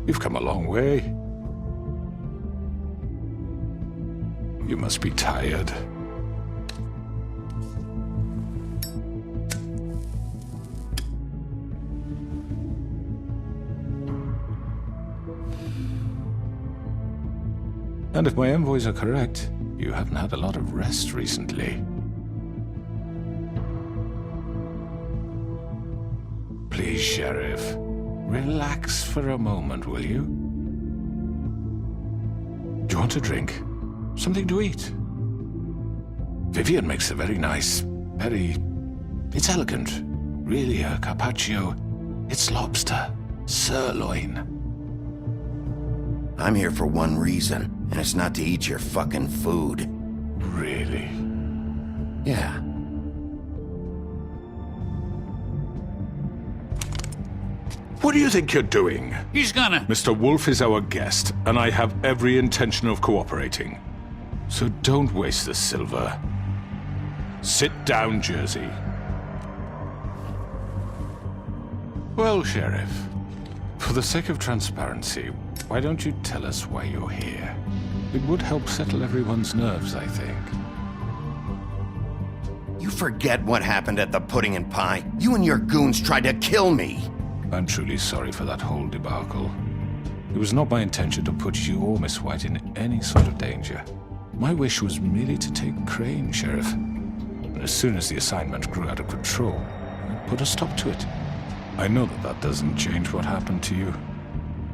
You've come a long way. You must be tired. And if my envoys are correct, you haven't had a lot of rest recently. Please, Sheriff, relax for a moment, will you? Do you want a drink? Something to eat? Vivian makes a very nice, it's elegant. Really a carpaccio. It's lobster, sirloin. I'm here for one reason, and it's not to eat your fucking food. Really? Yeah. What do you think you're doing? He's gonna... Mr. Wolf is our guest, and I have every intention of cooperating. So don't waste the silver. Sit down, Jersey. Well, Sheriff, for the sake of transparency, why don't you tell us why you're here? It would help settle everyone's nerves, I think. You forget what happened at the Pudding and Pie? You and your goons tried to kill me! I'm truly sorry for that whole debacle. It was not my intention to put you or Miss White in any sort of danger. My wish was merely to take Crane, Sheriff. And as soon as the assignment grew out of control, I put a stop to it. I know that doesn't change what happened to you,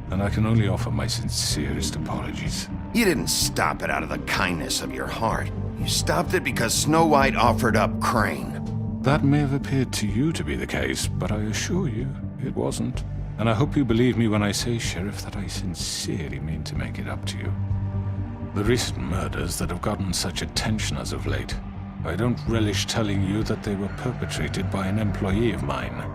and I can only offer my sincerest apologies. You didn't stop it out of the kindness of your heart. You stopped it because Snow White offered up Crane. That may have appeared to you to be the case, but I assure you, it wasn't. And I hope you believe me when I say, Sheriff, that I sincerely mean to make it up to you. The recent murders that have gotten such attention as of late, I don't relish telling you that they were perpetrated by an employee of mine.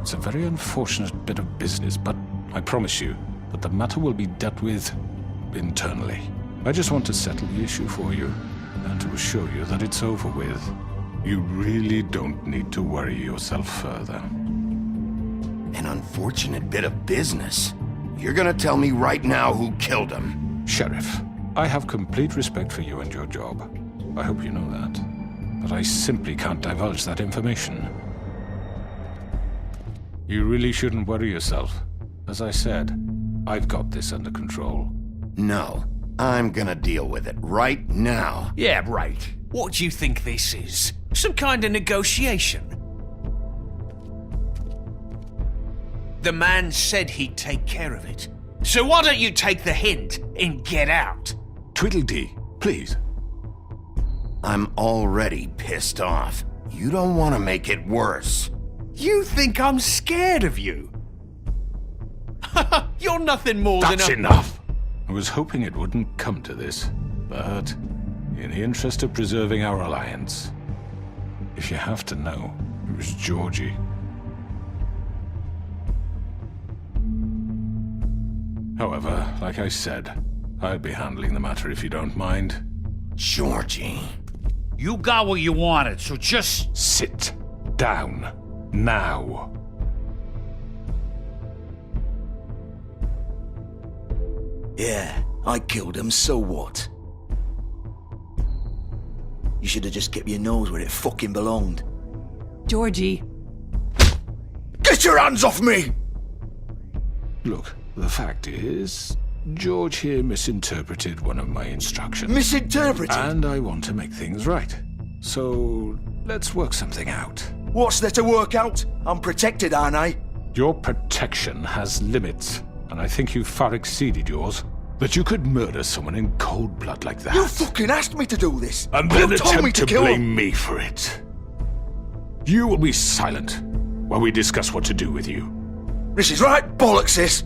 It's a very unfortunate bit of business, but I promise you that the matter will be dealt with internally. I just want to settle the issue for you, and to assure you that it's over with. You really don't need to worry yourself further. An unfortunate bit of business? You're gonna tell me right now who killed him? Sheriff, I have complete respect for you and your job. I hope you know that. But I simply can't divulge that information. You really shouldn't worry yourself. As I said, I've got this under control. No, I'm gonna deal with it right now. Yeah, right. What do you think this is? Some kind of negotiation? The man said he'd take care of it. So why don't you take the hint and get out? Tweedledee, please. I'm already pissed off. You don't want to make it worse. You think I'm scared of you? You're nothing more than a... That's enough! I was hoping it wouldn't come to this, but in the interest of preserving our alliance, if you have to know, it was Georgie. However, like I said, I'll be handling the matter if you don't mind. Georgie. You got what you wanted, so just... Sit down. Now. Yeah, I killed him, so what? You should have just kept your nose where it fucking belonged. Georgie. Get your hands off me! Look, the fact is, George here misinterpreted one of my instructions. Misinterpreted? And I want to make things right. So, let's work something out. What's there to work out? I'm protected, aren't I? Your protection has limits, and I think you've far exceeded yours. That you could murder someone in cold blood like that. You fucking asked me to do this! And then you told me attempt to to kill blame him. me for it. You will be silent while we discuss what to do with you. This is right bollocks, this!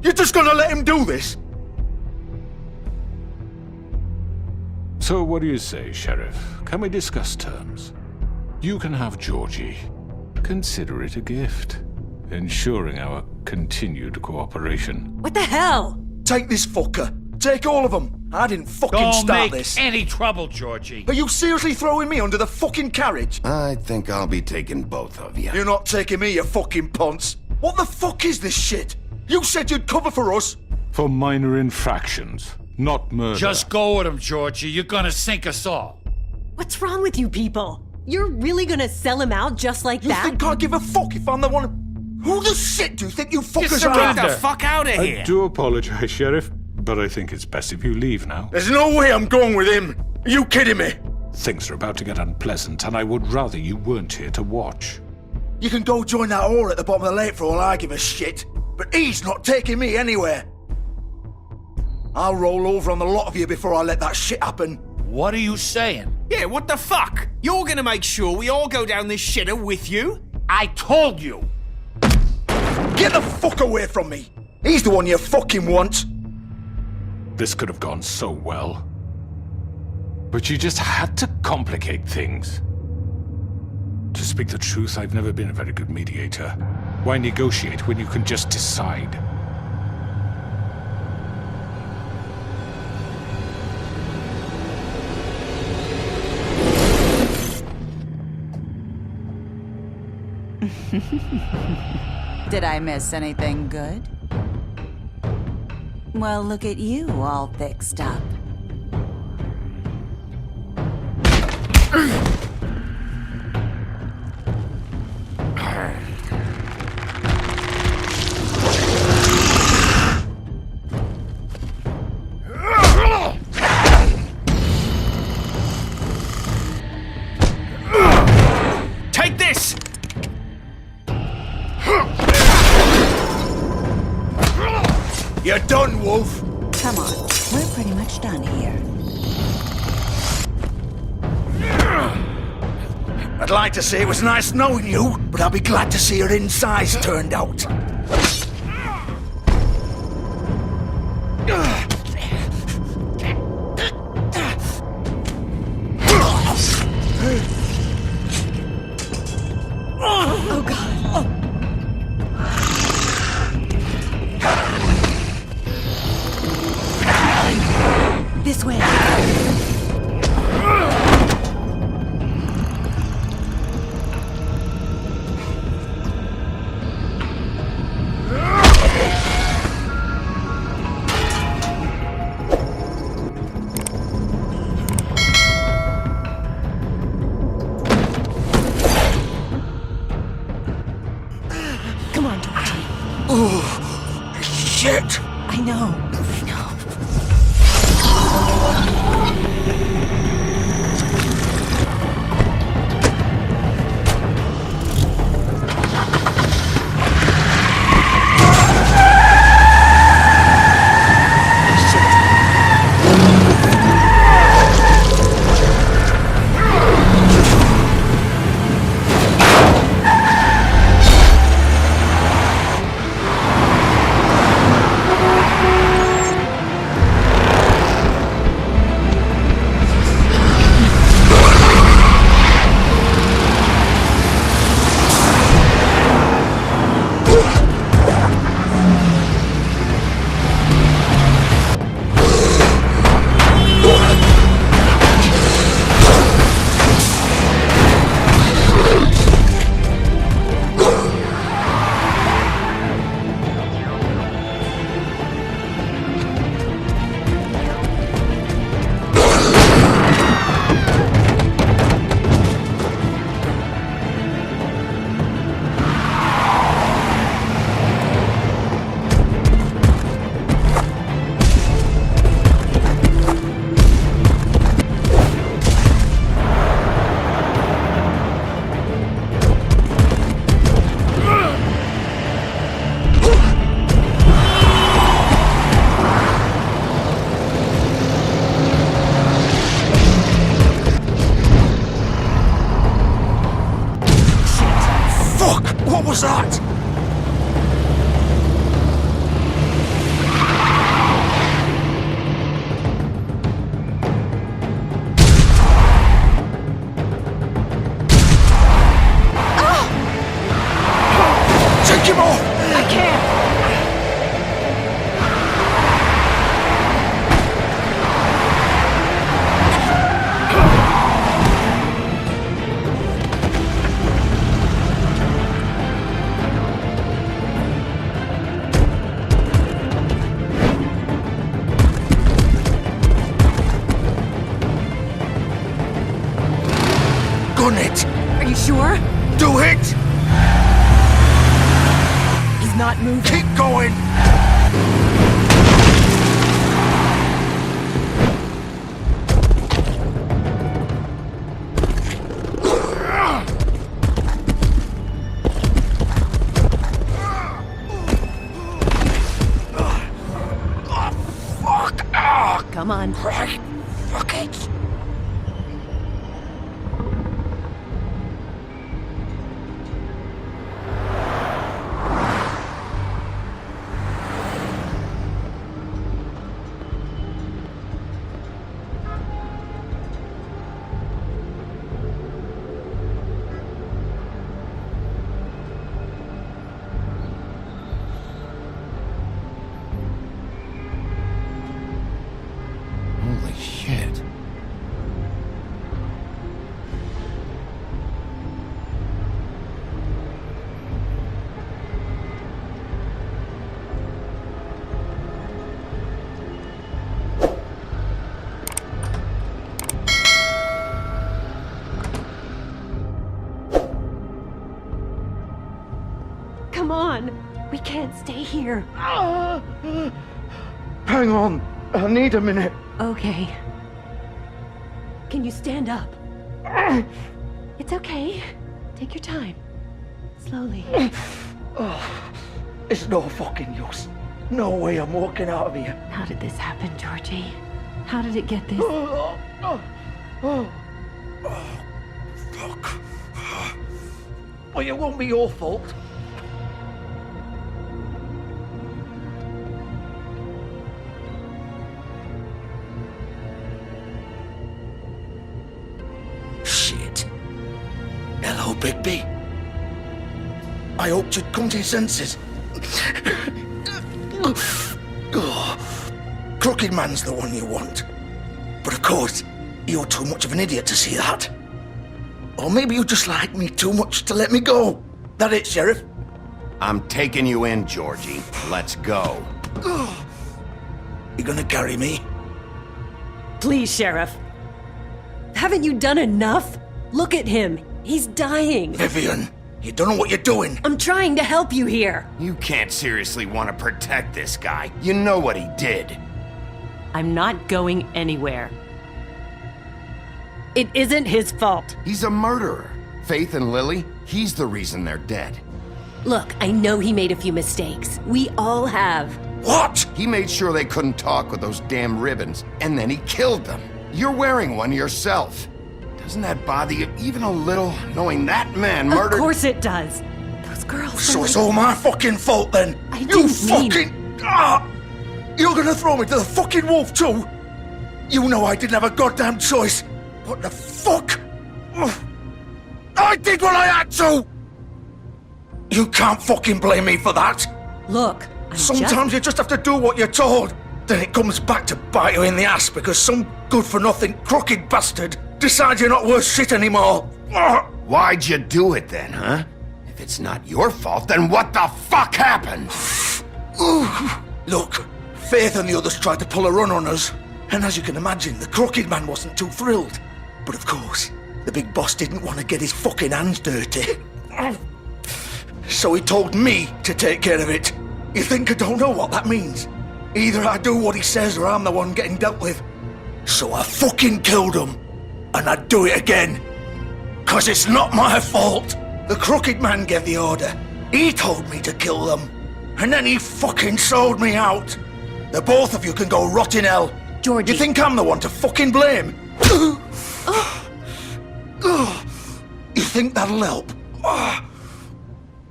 You're just gonna let him do this? So what do you say, Sheriff? Can we discuss terms? You can have Georgie. Consider it a gift, ensuring our continued cooperation. What the hell? Take this fucker. Take all of them. I didn't fucking Don't start make this. any trouble, Georgie. Are you seriously throwing me under the fucking carriage? I think I'll be taking both of you. You're not taking me, you fucking ponce. What the fuck is this shit? You said you'd cover for us. For minor infractions, not murder. Just go with him, Georgie. You're gonna sink us all. What's wrong with you people? You're really gonna sell him out just like You that? think I give a fuck if I'm the one? Who the shit do you think you fuckers Get are? the fuck out of I here! do apologize, Sheriff, but I think it's best if you leave now. There's no way I'm going with him. Are you kidding me? Things are about to get unpleasant, and I would rather you weren't here to watch. You can go join that whore at the bottom of the lake for all I give a shit. But he's not taking me anywhere. I'll roll over on the lot of you before I let that shit happen. What are you saying? Yeah, what the fuck? You're gonna make sure we all go down this shitter with you? I told you! Get the fuck away from me! He's the one you fucking want! This could have gone so well. But you just had to complicate things. To speak the truth, I've never been a very good mediator. Why negotiate when you can just decide? Did I miss anything good? Well, look at you all fixed up. Take this! You're done, Wolf! Come on, we're pretty much done here. I'd like to say it was nice knowing you, but I'll be glad to see your insides turned out. Oh God. Oh. This way. Come on, Georgie. Shit! I know. gun it! Are you sure? Do it! He's not moving. Keep going! Come on. Right. Fuck it. Holy shit. Come on. We can't stay here. Hang on. I need a minute. Okay. Can you stand up? It's okay. Take your time. Slowly. It's no fucking use. No way I'm walking out of here. How did this happen, Georgie? How did it get this? Fuck. Well, it won't be your fault. Shit. Hello, Bigby. I hoped you'd come to your senses. Crooked Man's the one you want. But of course, you're too much of an idiot to see that. Or maybe you just like me too much to let me go. That it, Sheriff? I'm taking you in, Georgie. Let's go. You gonna carry me? Please, Sheriff. Haven't you done enough? Look at him. He's dying. Vivian, you don't know what you're doing. I'm trying to help you here. You can't seriously want to protect this guy. You know what he did. I'm not going anywhere. It isn't his fault. He's a murderer. Faith and Lily, he's the reason they're dead. Look, I know he made a few mistakes. We all have. What? He made sure they couldn't talk with those damn ribbons, and then he killed them. You're wearing one yourself. Doesn't that bother you even a little, knowing that man murdered— Of course it does. Those girls. So it's all my fucking fault then? I You didn't mean- fucking... Ah! You're gonna throw me to the fucking wolf too? You know I didn't have a goddamn choice. What the fuck? I did what I had to! You can't fucking blame me for that. Look, I'm Sometimes you just have to do what you're told. Then it comes back to bite you in the ass because some good-for-nothing crooked bastard decides you're not worth shit anymore. Why'd you do it then, huh? If it's not your fault, then what the fuck happened? Look, Faith and the others tried to pull a run on us. And as you can imagine, the Crooked Man wasn't too thrilled. But of course, the big boss didn't want to get his fucking hands dirty. So he told me to take care of it. You think I don't know what that means? Either I do what he says or I'm the one getting dealt with. So I fucking killed him. And I'd do it again. 'Cause it's not my fault. The Crooked Man gave the order. He told me to kill them. And then he fucking sold me out. The both of you can go rot in hell. Georgie. You think I'm the one to fucking blame? You think that'll help?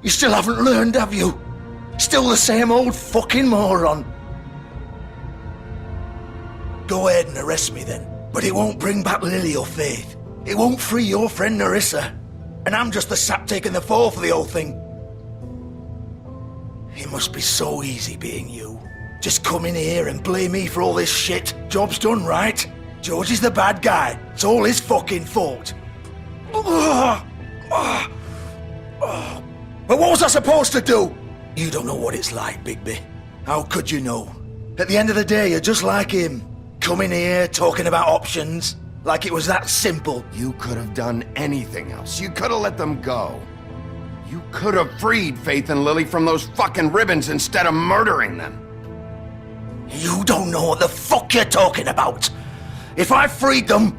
You still haven't learned, have you? Still the same old fucking moron. Go ahead and arrest me then. But it won't bring back Lily or Faith. It won't free your friend Nerissa. And I'm just the sap taking the fall for the whole thing. It must be so easy being you. Just come in here and blame me for all this shit. Job's done, right? George is the bad guy. It's all his fucking fault. But what was I supposed to do? You don't know what it's like, Bigby. How could you know? At the end of the day, you're just like him. Coming here, talking about options. Like it was that simple. You could have done anything else. You could have let them go. You could have freed Faith and Lily from those fucking ribbons instead of murdering them. You don't know what the fuck you're talking about. If I freed them,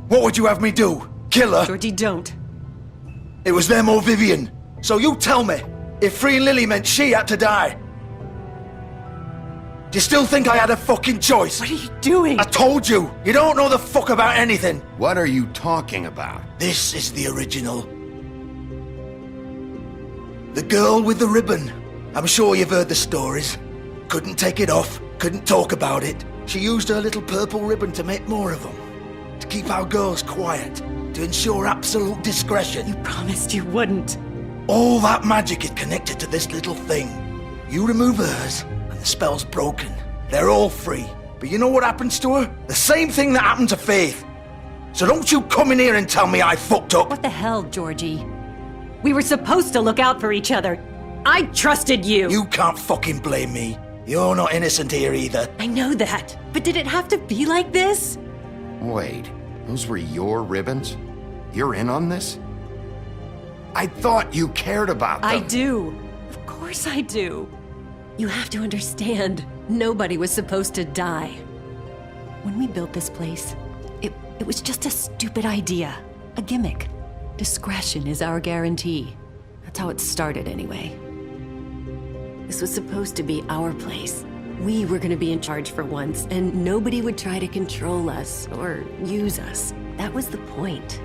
what would you have me do? Kill her? Georgie, don't. It was them or Vivian. So you tell me, if freeing Lily meant she had to die, do you still think I had a fucking choice? What are you doing? I told you, you don't know the fuck about anything. What are you talking about? This is the original. The girl with the ribbon. I'm sure you've heard the stories. Couldn't take it off, couldn't talk about it. She used her little purple ribbon to make more of them. To keep our girls quiet. To ensure absolute discretion. You promised you wouldn't. All that magic is connected to this little thing. You remove hers, and the spell's broken. They're all free. But you know what happens to her? The same thing that happened to Faith. So don't you come in here and tell me I fucked up. What the hell, Georgie? We were supposed to look out for each other. I trusted you. You can't fucking blame me. You're not innocent here either. I know that. But did it have to be like this? Wait, those were your ribbons? You're in on this? I thought you cared about them. I do. Of course I do. You have to understand, nobody was supposed to die. When we built this place, it was just a stupid idea. A gimmick. Discretion is our guarantee. That's how it started anyway. This was supposed to be our place. We were gonna be in charge for once, and nobody would try to control us or use us. That was the point.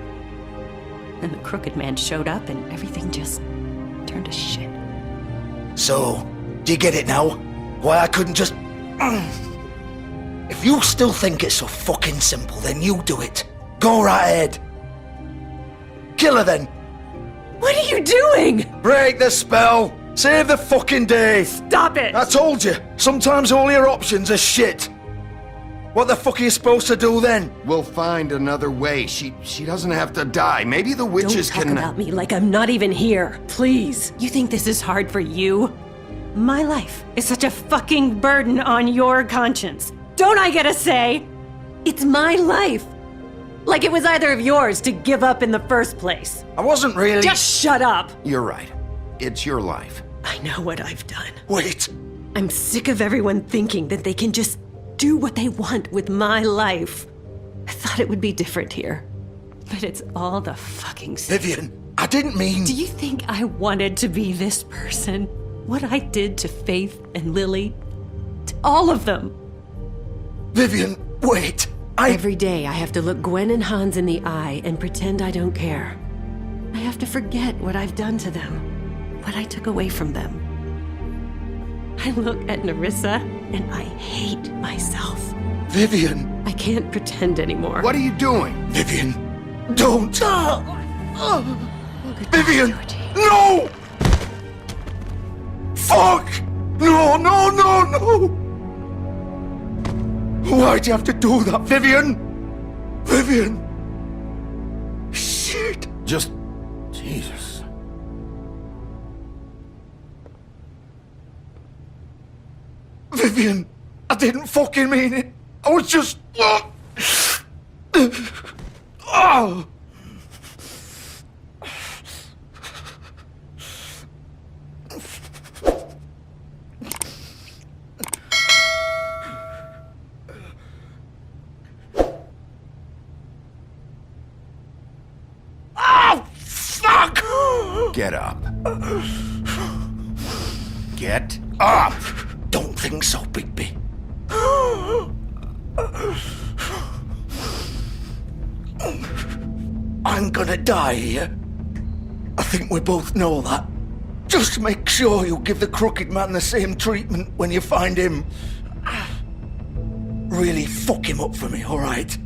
Then the crooked man showed up and everything just turned to shit. So, do you get it now? Why I couldn't just... If you still think it's so fucking simple, then you do it. Go right ahead. Kill her then. What are you doing? Break the spell. Save the fucking day. Stop it! I told you, sometimes all your options are shit. What the fuck are you supposed to do then? We'll find another way. She doesn't have to die. Maybe the witches Don't talk can... about me like I'm not even here. Please. You think this is hard for you? My life is such a fucking burden on your conscience. Don't I get a say? It's my life. Like it was either of yours to give up in the first place. I wasn't really... Just shut up. You're right. It's your life. I know what I've done. Wait. I'm sick of everyone thinking that they can just do what they want with my life. I thought it would be different here. But it's all the fucking same. Vivian, I didn't mean... Do you think I wanted to be this person? What I did to Faith and Lily? To all of them? Vivian, wait. Every day I have to look Gwen and Hans in the eye and pretend I don't care. I have to forget what I've done to them. What I took away from them. I look at Nerissa and I hate myself. Vivian. I can't pretend anymore. What are you doing? Vivian, don't. Goodbye, Vivian, Georgie. no! Fuck! No, no, no, no! Why'd you have to do that, Vivian? Vivian! Shit! Just... Jesus. Vivian, I didn't fucking mean it. I was just... Oh. Fuck! Get up. Get up! Don't think so, Bigby. I'm gonna die here. I think we both know that. Just make sure you give the crooked man the same treatment when you find him. Really fuck him up for me, alright?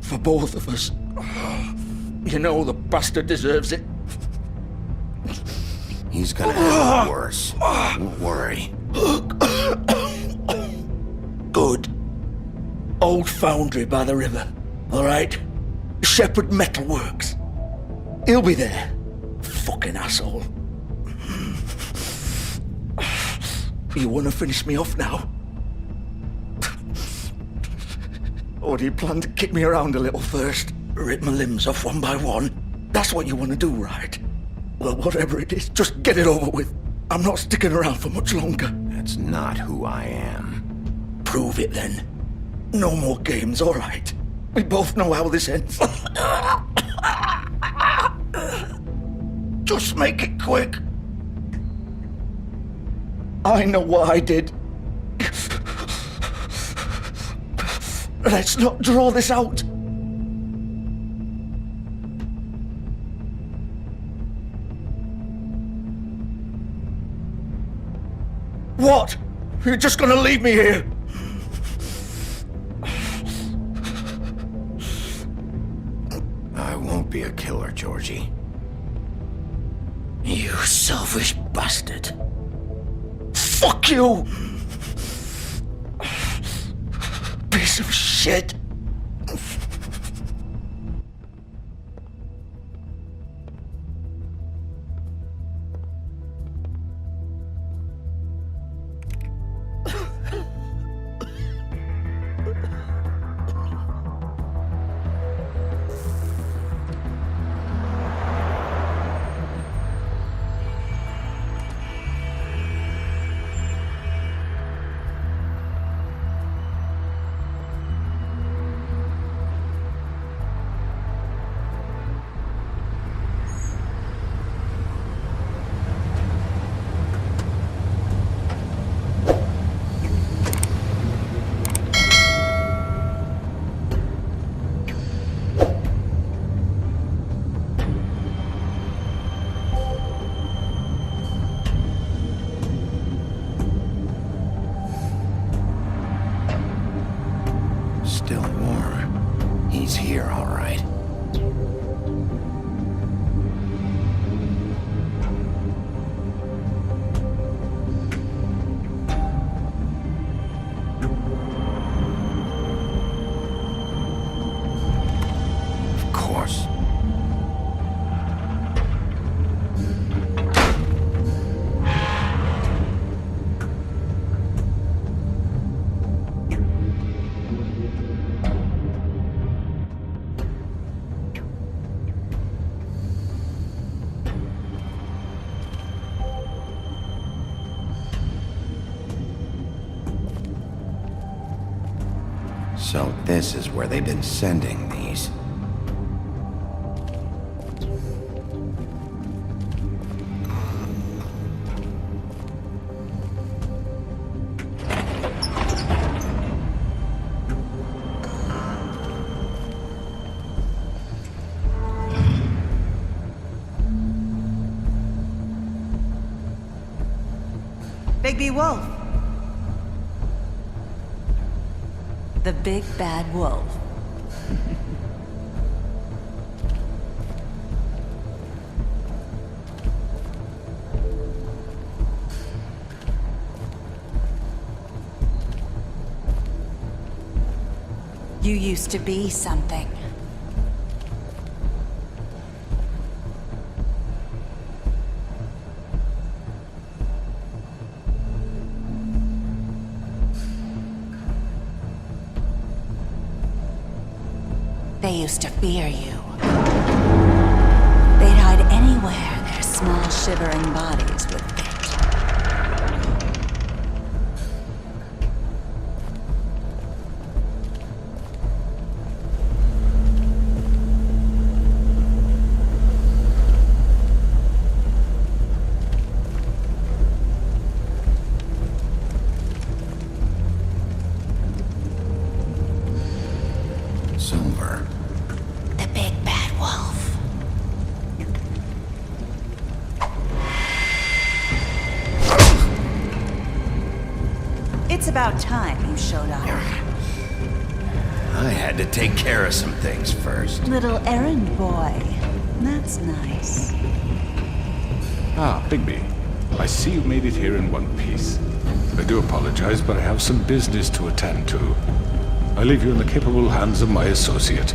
For both of us. You know the bastard deserves it. He's gonna have it worse. Don't worry. Good. Old foundry by the river, alright? Shepherd Metalworks. He'll be there. Fucking asshole. You wanna finish me off now? Or do you plan to kick me around a little first? Rip my limbs off one by one? That's what you want to do, right? Well, whatever it is, just get it over with. I'm not sticking around for much longer. That's not who I am. Prove it then. No more games, all right? We both know how this ends. Just make it quick. I know what I did. Let's not draw this out. What? You're just gonna leave me here? I won't be a killer, Georgie. You selfish bastard. Fuck you! Piece of shit. Still warm. He's here, all right. Of course. So this is where they've been sending these. Bigby Wolf. The big bad wolf. You used to be something. They used to fear you. They'd hide anywhere their small, shivering bodies would fit. Silver. The big bad wolf. It's about time you showed up. I had to take care of some things first. Little errand boy. That's nice. Ah, Bigby. I see you made it here in one piece. I do apologize, but I have some business to attend to. I leave you in the capable hands of my associate.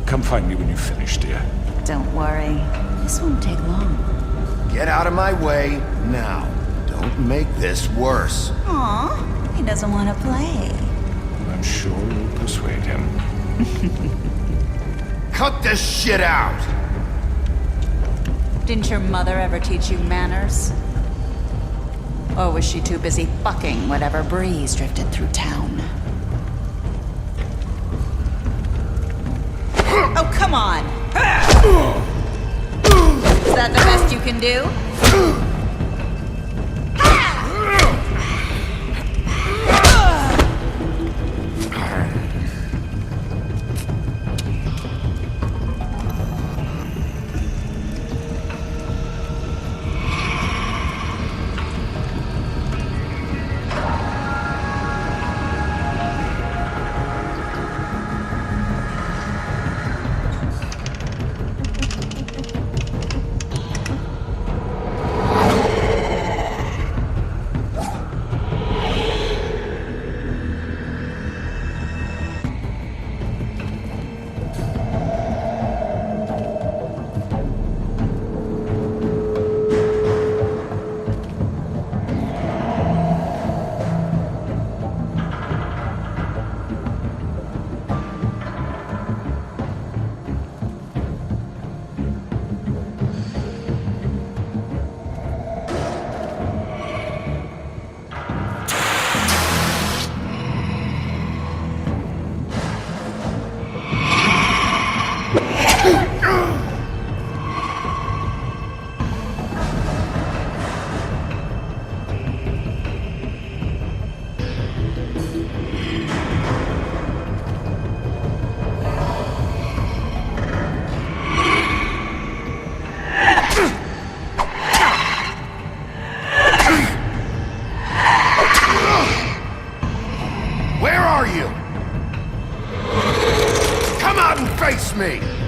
Come find me when you've finished, dear. Don't worry. This won't take long. Get out of my way now. Don't make this worse. Aw, he doesn't want to play. I'm sure you'll persuade him. Cut this shit out! Didn't your mother ever teach you manners? Or was she too busy fucking whatever breeze drifted through town? Oh, come on! Is that the best you can do? me!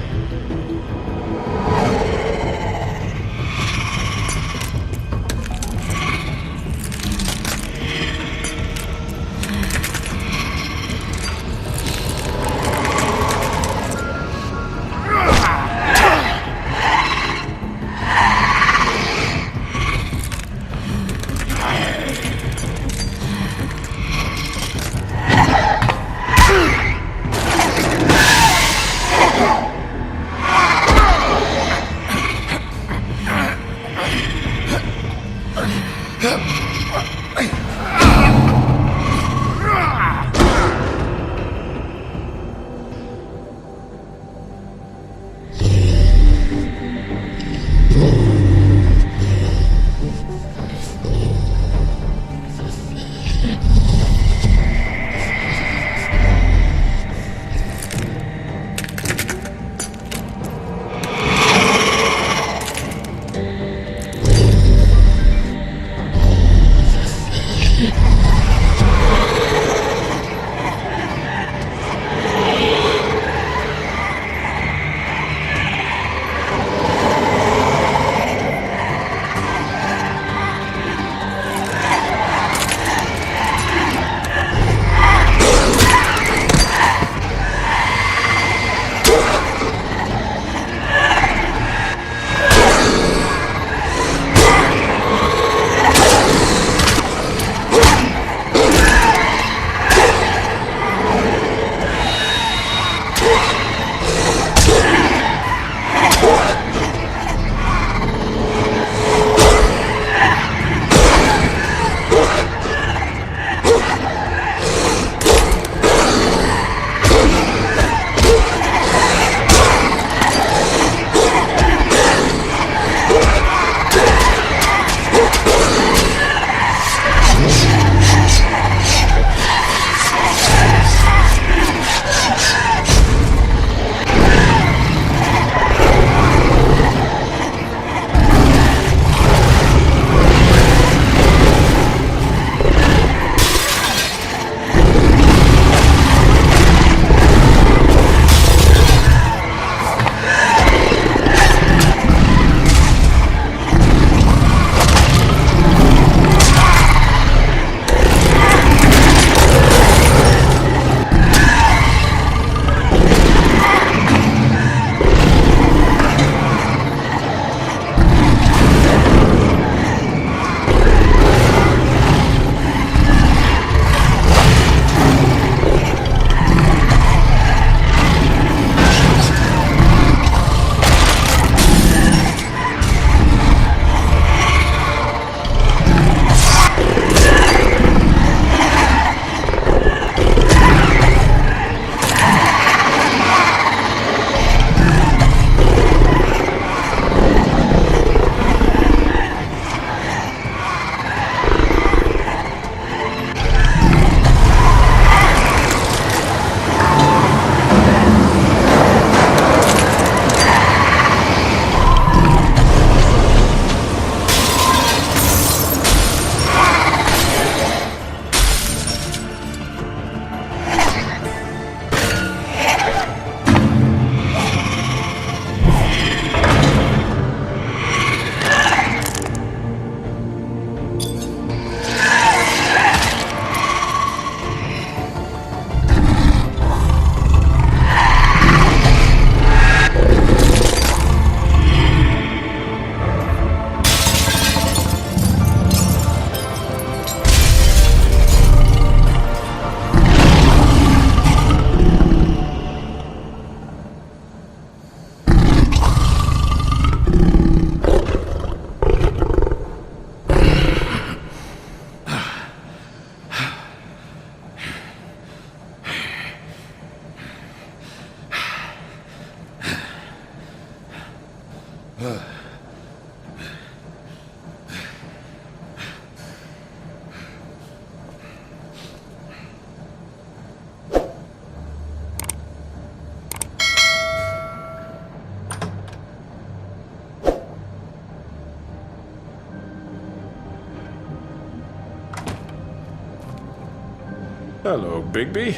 Hello, Bigby.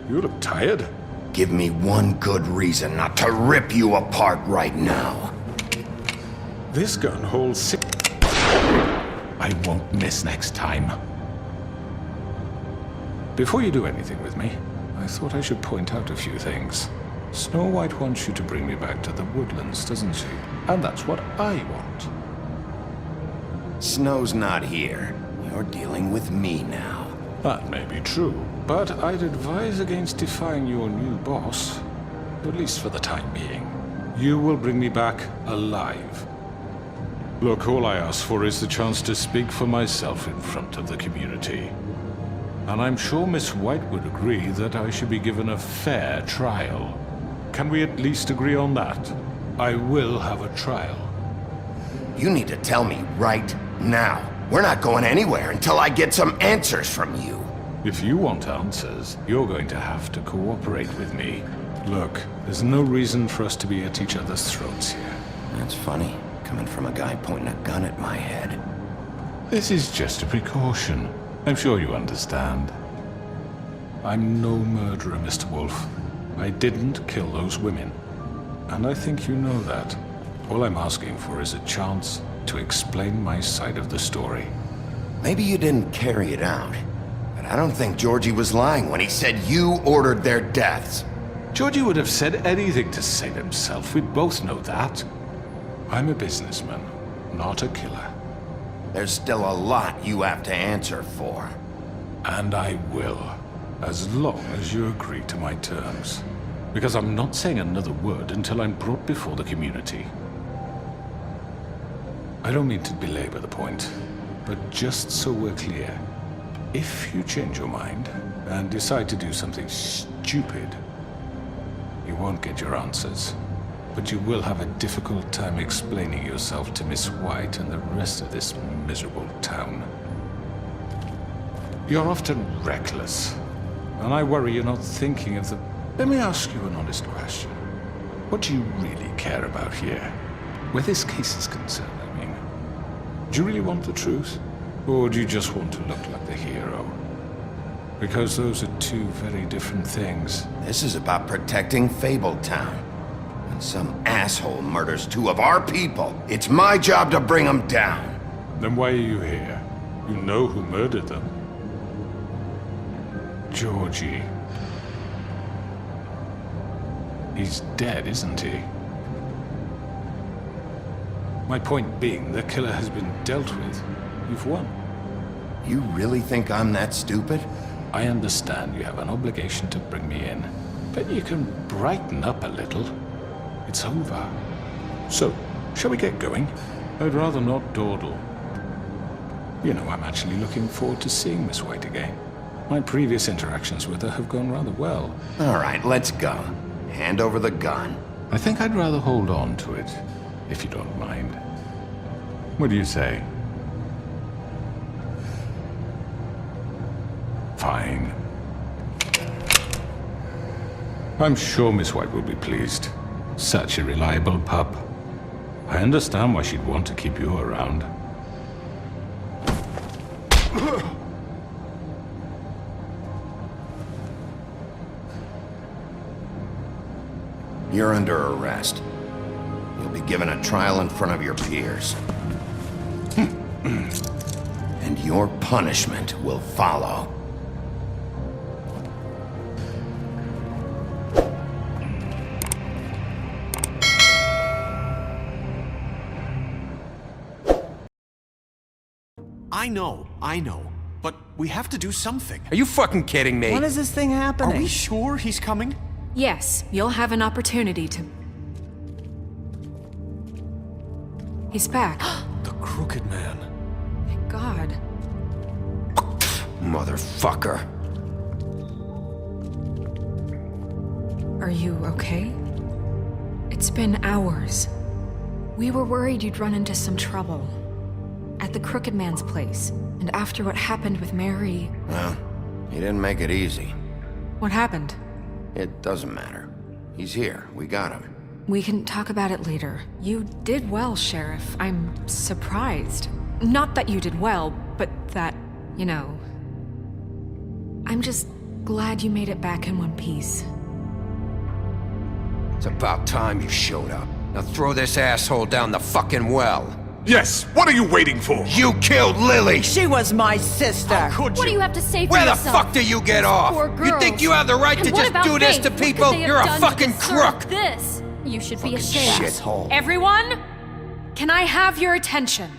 You look tired. Give me one good reason not to rip you apart right now. This gun holds 6. I won't miss next time. Before you do anything with me, I thought I should point out a few things. Snow White wants you to bring me back to the woodlands, doesn't she? And that's what I want. Snow's not here. You're dealing with me now. That may be true, but I'd advise against defying your new boss, at least for the time being. You will bring me back alive. Look, all I ask for is the chance to speak for myself in front of the community. And I'm sure Miss White would agree that I should be given a fair trial. Can we at least agree on that? I will have a trial. You need to tell me right now. We're not going anywhere until I get some answers from you. If you want answers, you're going to have to cooperate with me. Look, there's no reason for us to be at each other's throats here. That's funny, coming from a guy pointing a gun at my head. This is just a precaution. I'm sure you understand. I'm no murderer, Mr. Wolf. I didn't kill those women. And I think you know that. All I'm asking for is a chance to explain my side of the story. Maybe you didn't carry it out, but I don't think Georgie was lying when he said you ordered their deaths. Georgie would have said anything to save himself. We'd both know that. I'm a businessman, not a killer. There's still a lot you have to answer for. And I will, as long as you agree to my terms. Because I'm not saying another word until I'm brought before the community. I don't mean to belabor the point, but just so we're clear, if you change your mind and decide to do something stupid, you won't get your answers, but you will have a difficult time explaining yourself to Miss White and the rest of this miserable town. You're often reckless, and I worry you're not thinking of the... Let me ask you an honest question. What do you really care about here? Where this case is concerned, I mean. Do you really want the truth? Or do you just want to look like the hero? Because those are two very different things. This is about protecting Fabletown. When some asshole murders two of our people, it's my job to bring them down. Then why are you here? You know who murdered them. Georgie. He's dead, isn't he? My point being, the killer has been dealt with. You've won. You really think I'm that stupid? I understand you have an obligation to bring me in, but you can brighten up a little. It's over. So, shall we get going? I'd rather not dawdle. You know, I'm actually looking forward to seeing Miss White again. My previous interactions with her have gone rather well. All right, let's go. Hand over the gun. I think I'd rather hold on to it, if you don't mind. What do you say? Fine. I'm sure Miss White will be pleased. Such a reliable pup. I understand why she'd want to keep you around. You're under arrest. You'll be given a trial in front of your peers. And your punishment will follow. I know. But we have to do something. Are you fucking kidding me? When is this thing happening? Are we sure he's coming? Yes, you'll have an opportunity to... He's back. The Crooked Man. Thank God. Motherfucker. Are you okay? It's been hours. We were worried you'd run into some trouble. At the Crooked Man's place. And after what happened with Mary... Well, he didn't make it easy. What happened? It doesn't matter. He's here. We got him. We can talk about it later. You did well, Sheriff. I'm surprised. Not that you did well, but that, you know... I'm just glad you made it back in one piece. It's about time you showed up. Now throw this asshole down the fucking well. Yes, what are you waiting for? You killed Lily! She was my sister. What do you have to say for Where the yourself? fuck do you get off? Poor You girls. think you have the right And to what just about do this Faith? to What could people? they have You're a done to fucking deserve crook! This. You should be ashamed. Shithole. Everyone, can I have your attention?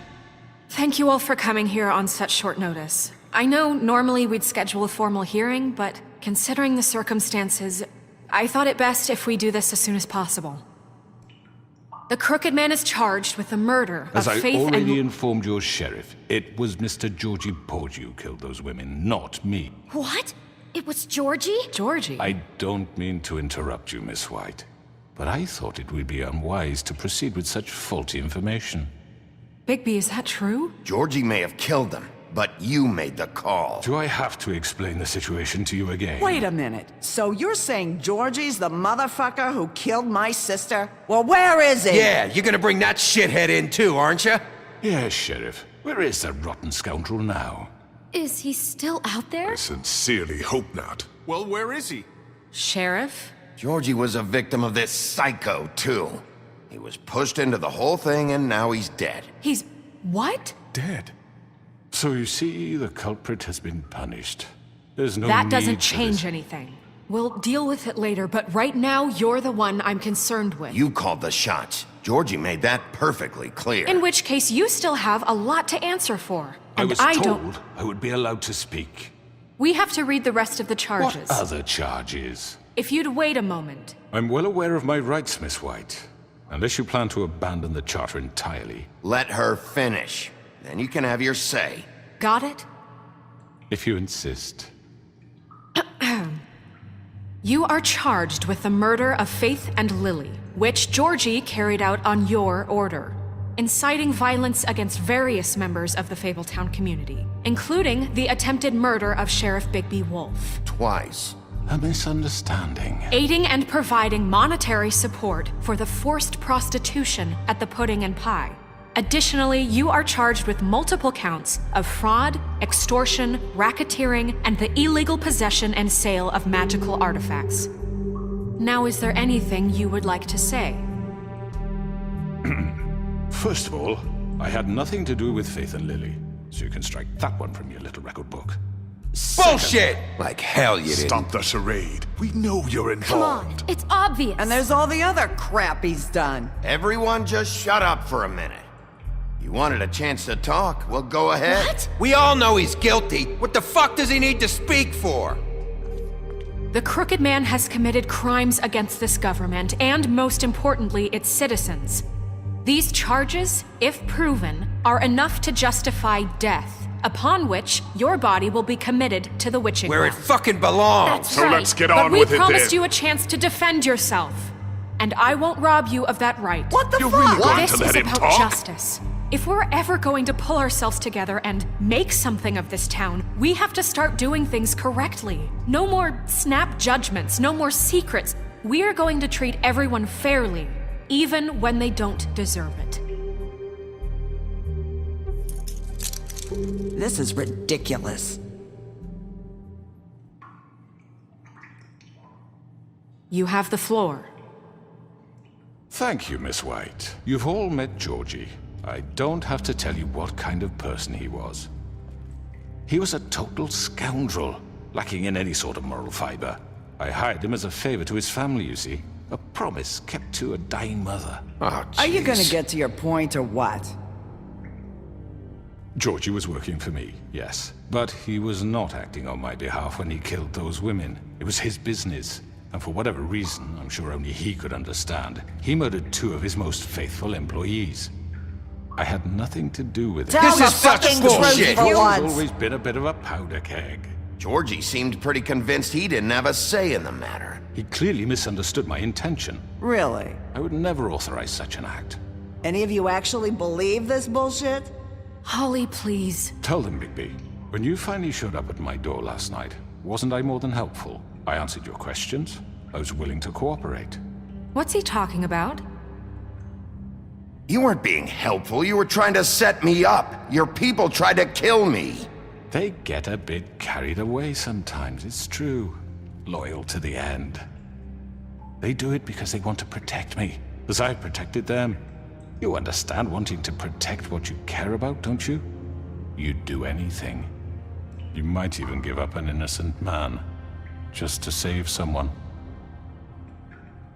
Thank you all for coming here on such short notice. I know normally we'd schedule a formal hearing, but considering the circumstances, I thought it best if we do this as soon as possible. The Crooked Man is charged with the murder As of I Faith already and... informed your sheriff, it was Mr. Georgie Porgy who killed those women, not me. What? It was Georgie? Georgie? I don't mean to interrupt you, Miss White, but I thought it would be unwise to proceed with such faulty information. Bigby, is that true? Georgie may have killed them, but you made the call. Do I have to explain the situation to you again? Wait a minute. So you're saying Georgie's the motherfucker who killed my sister? Well, where is he? Yeah, you're gonna bring that shithead in too, aren't you? Yes, Sheriff. Where is that rotten scoundrel now? Is he still out there? I sincerely hope not. Well, where is he? Sheriff? Georgie was a victim of this psycho, too. He was pushed into the whole thing and now he's dead. He's... what? Dead. So you see, the culprit has been punished. There's no That need doesn't for change this. anything. We'll deal with it later, but right now, you're the one I'm concerned with. You called the shots. Georgie made that perfectly clear. In which case, you still have a lot to answer for. I And was don't... told I would be allowed to speak. We have to read the rest of the charges. What other charges? If you'd wait a moment. I'm well aware of my rights, Miss White. Unless you plan to abandon the charter entirely. Let her finish. Then you can have your say. Got it? If you insist. You are charged with the murder of Faith and Lily, which Georgie carried out on your order, inciting violence against various members of the Fabletown community, including the attempted murder of Sheriff Bigby Wolf. Twice. A misunderstanding. Aiding and providing monetary support for the forced prostitution at the Pudding and Pie. Additionally, you are charged with multiple counts of fraud, extortion, racketeering, and the illegal possession and sale of magical artifacts. Now, is there anything you would like to say? First of all, I had nothing to do with Faith and Lily, so you can strike that one from your little record book. Bullshit! Like hell you didn't. Stop the charade. We know you're Come on, involved. it's obvious. And there's all the other crap he's done. Everyone just shut up for a minute. You wanted a chance to talk, well go ahead. What? We all know he's guilty. What the fuck does he need to speak for? The Crooked Man has committed crimes against this government and, most importantly, its citizens. These charges, if proven, are enough to justify death, upon which your body will be committed to the witching Where it well. fucking belongs. That's So right. let's get But on we with it promised then. you a chance to defend yourself, and I won't rob you of that right. What the You're fuck? really going This to is let him about talk? justice. If we're ever going to pull ourselves together and make something of this town, we have to start doing things correctly. No more snap judgments, no more secrets. We're going to treat everyone fairly, even when they don't deserve it. This is ridiculous. You have the floor. Thank you, Miss White. You've all met Georgie. I don't have to tell you what kind of person he was. He was a total scoundrel, lacking in any sort of moral fiber. I hired him as a favor to his family, you see. A promise kept to a dying mother. Oh, Are you gonna jeez. get to your point or what? Georgie was working for me, yes. But he was not acting on my behalf when he killed those women. It was his business. And for whatever reason, I'm sure only he could understand, he murdered 2 of his most faithful employees. I had nothing to do with it. Tell This the is such fucking bullshit. truth for He's once. always been a bit of a powder keg. Georgie seemed pretty convinced he didn't have a say in the matter. He clearly misunderstood my intention. Really? I would never authorize such an act. Any of you actually believe this bullshit? Holly, please. Tell them, Bigby, when you finally showed up at my door last night, wasn't I more than helpful? I answered your questions. I was willing to cooperate. What's he talking about? You weren't being helpful, you were trying to set me up. Your people tried to kill me. They get a bit carried away sometimes, it's true. Loyal to the end. They do it because they want to protect me, as I've protected them. You understand wanting to protect what you care about, don't you? You'd do anything. You might even give up an innocent man, just to save someone.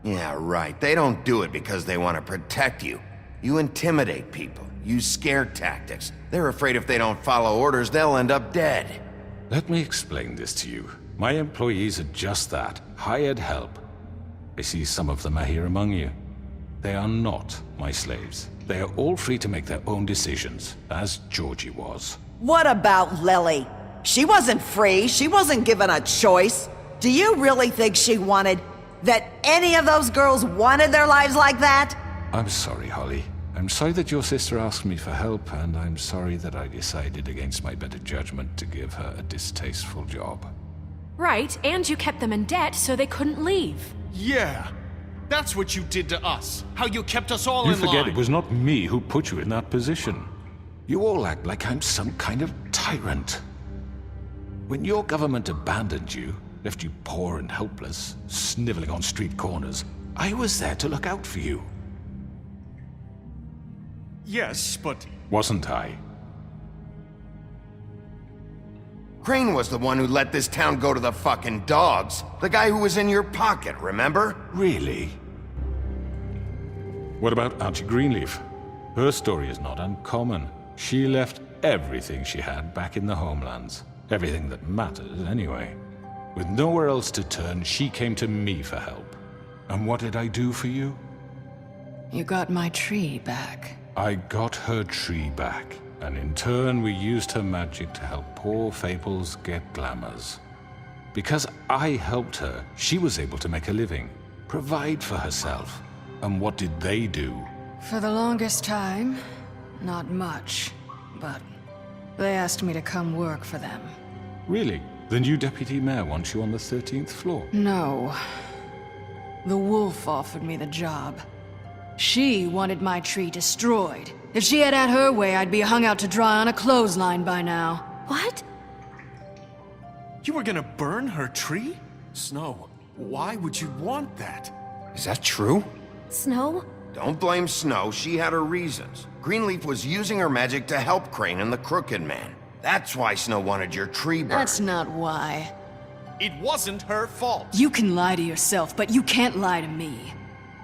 Yeah, right. They don't do it because they want to protect you. You intimidate people, use scare tactics. They're afraid if they don't follow orders, they'll end up dead. Let me explain this to you. My employees are just that, hired help. I see some of them are here among you. They are not my slaves. They are all free to make their own decisions, as Georgie was. What about Lily? She wasn't free. She wasn't given a choice. Do you really think she wanted... that any of those girls wanted their lives like that? I'm sorry, Holly. I'm sorry that your sister asked me for help, and I'm sorry that I decided against my better judgment to give her a distasteful job. Right, and you kept them in debt so they couldn't leave. Yeah. That's what you did to us. How you kept us all You in line. forget it was not me who put you in that position. You all act like I'm some kind of tyrant. When your government abandoned you, left you poor and helpless, sniveling on street corners, I was there to look out for you. Yes, but... Wasn't I? Crane was the one who let this town go to the fucking dogs. The guy who was in your pocket, remember? Really? What about Auntie Greenleaf? Her story is not uncommon. She left everything she had back in the homelands. Everything that matters, anyway. With nowhere else to turn, she came to me for help. And what did I do for you? You got my tree back. I got her tree back, and in turn we used her magic to help poor Fables get glamours. Because I helped her, she was able to make a living, provide for herself. And what did they do? For the longest time, not much, but they asked me to come work for them. Really? The new deputy mayor wants you on the 13th floor? No. The wolf offered me the job. She wanted my tree destroyed. If she had her way, I'd be hung out to dry on a clothesline by now. What? You were gonna burn her tree? Snow, why would you want that? Is that true? Snow? Don't blame Snow, she had her reasons. Greenleaf was using her magic to help Crane and the Crooked Man. That's why Snow wanted your tree burned. That's not why. It wasn't her fault. You can lie to yourself, but you can't lie to me.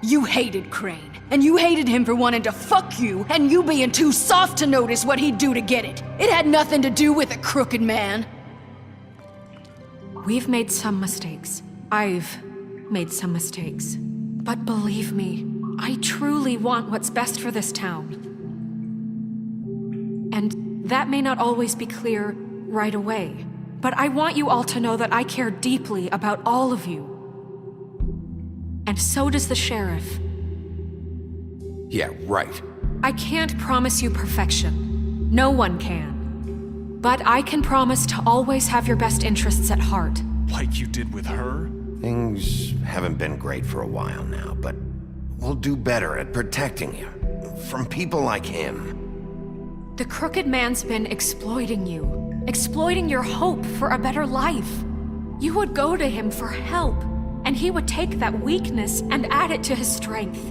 You hated Crane, and you hated him for wanting to fuck you, and you being too soft to notice what he'd do to get it. It had nothing to do with a Crooked Man. We've made some mistakes. I've made some mistakes. But believe me, I truly want what's best for this town. And that may not always be clear right away, but I want you all to know that I care deeply about all of you. And so does the sheriff. Yeah, right. I can't promise you perfection. No one can. But I can promise to always have your best interests at heart. Like you did with her? Things haven't been great for a while now, but we'll do better at protecting you. From people like him. The Crooked Man's been exploiting you. Exploiting your hope for a better life. You would go to him for help, and he would take that weakness and add it to his strength.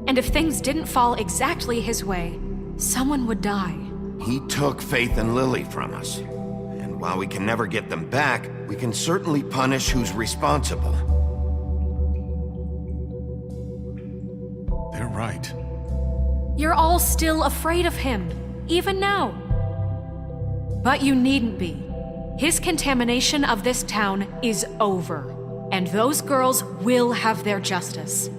And if things didn't fall exactly his way, someone would die. He took Faith and Lily from us. And while we can never get them back, we can certainly punish who's responsible. They're right. You're all still afraid of him, even now. But you needn't be. His contamination of this town is over. And those girls will have their justice.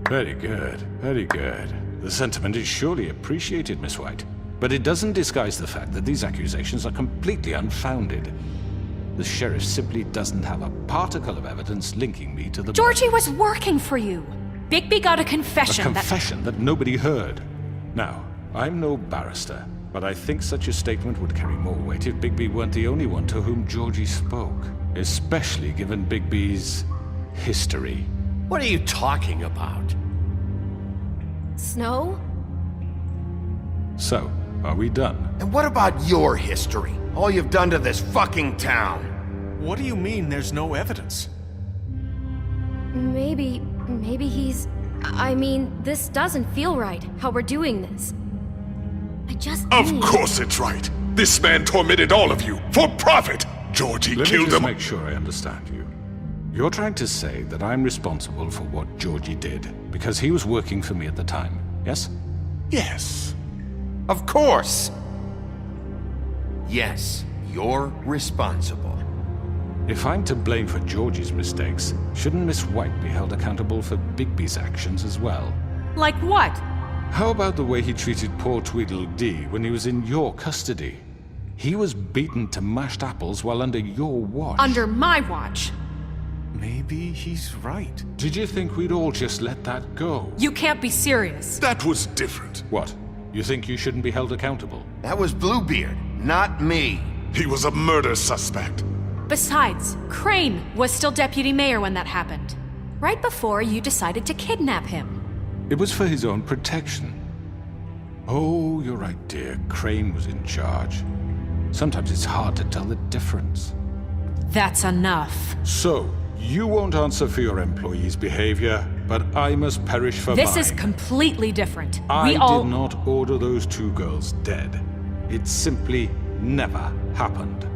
Very good, very good. The sentiment is surely appreciated, Miss White. But it doesn't disguise the fact that these accusations are completely unfounded. The sheriff simply doesn't have a particle of evidence linking me to the... Georgie was working for you. Bigby got a confession. A confession that nobody heard. Now, I'm no barrister, but I think such a statement would carry more weight if Bigby weren't the only one to whom Georgie spoke. Especially given Bigby's history. What are you talking about? Snow? So, are we done? And what about your history? All you've done to this fucking town? What do you mean there's no evidence? Maybe he's... I mean, this doesn't feel right, how we're doing this. I just Of need... course it's right. This man tormented all of you for profit. Georgie Let me killed just him. make sure I understand you. You're trying to say that I'm responsible for what Georgie did because he was working for me at the time, yes? Yes. Of course! Yes, you're responsible. If I'm to blame for Georgie's mistakes, shouldn't Miss White be held accountable for Bigby's actions as well? Like what? How about the way he treated poor Tweedledee when he was in your custody? He was beaten to mashed apples while under your watch. Under my watch. Maybe he's right. Did you think we'd all just let that go? You can't be serious. That was different. What? You think you shouldn't be held accountable? That was Bluebeard, not me. He was a murder suspect. Besides, Crane was still deputy mayor when that happened. Right before you decided to kidnap him. It was for his own protection. Oh, you're right, dear. Crane was in charge. Sometimes it's hard to tell the difference. That's enough. So, you won't answer for your employees' behavior, but I must perish for mine. This is completely different. I did not order those two girls dead. It simply never happened.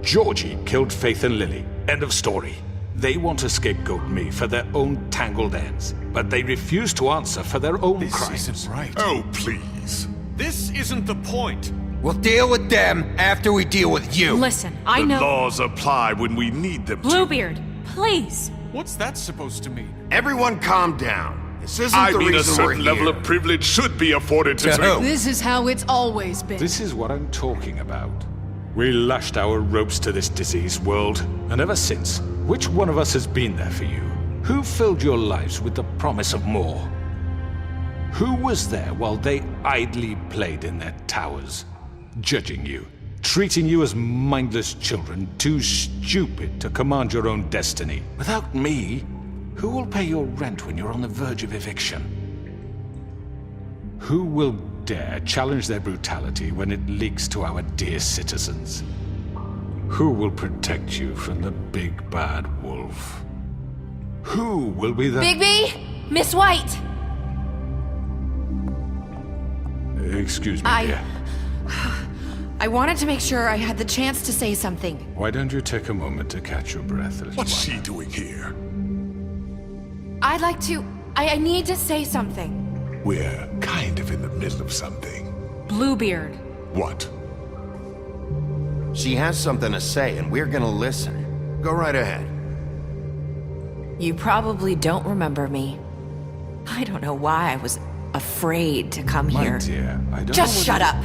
Georgie killed Faith and Lily. End of story. They want to scapegoat me for their own tangled ends, but they refuse to answer for their own crimes. This isn't right. Oh, please. This isn't the point. We'll deal with them after we deal with you. Listen, I The know... laws apply when we need them to. Bluebeard, please. What's that supposed to mean? Everyone calm down. This isn't I the mean, a reason we're certain level here. of privilege should be afforded to To who? This is how it's always been. This is what I'm talking about. We lashed our ropes to this diseased world, and ever since, which one of us has been there for you? Who filled your lives with the promise of more? Who was there while they idly played in their towers, judging you, treating you as mindless children, too stupid to command your own destiny? Without me, who will pay your rent when you're on the verge of eviction? Who will dare challenge their brutality when it leaks to our dear citizens? Who will protect you from the big bad wolf? Who will be the... Bigby! Miss White! Excuse me, dear. I wanted to make sure I had the chance to say something. Why don't you take a moment to catch your breath, little What's one? she doing here? I'd like to... I need to say something. We're kind of in the middle of something. Bluebeard. What? She has something to say, and we're gonna listen. Go right ahead. You probably don't remember me. I don't know why I was afraid to come My here. dear, I don't Just know shut up!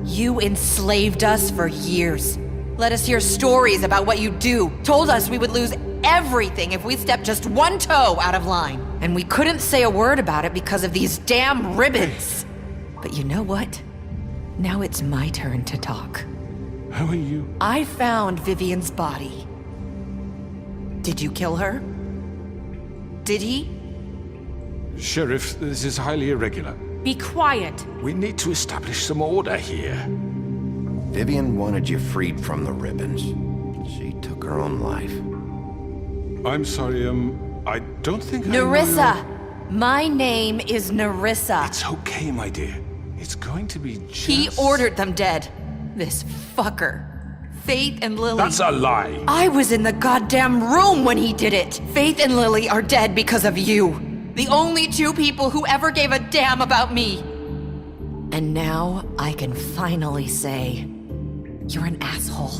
You enslaved us for years. Let us hear stories about what you do. Told us we would lose everything if we stepped just one toe out of line. And we couldn't say a word about it because of these damn ribbons. But you know what? Now it's my turn to talk. How are you? I found Vivian's body. Did you kill her? Did he? Sheriff, this is highly irregular. Be quiet. We need to establish some order here. Vivian wanted you freed from the ribbons. She took her own life. I'm sorry, I don't think I know Nerissa! your- My name is Nerissa. It's okay, my dear. It's going to be just... He ordered them dead. This fucker. Faith and Lily. That's a lie! I was in the goddamn room when he did it. Faith and Lily are dead because of you. The only two people who ever gave a damn about me. And now I can finally say, you're an asshole.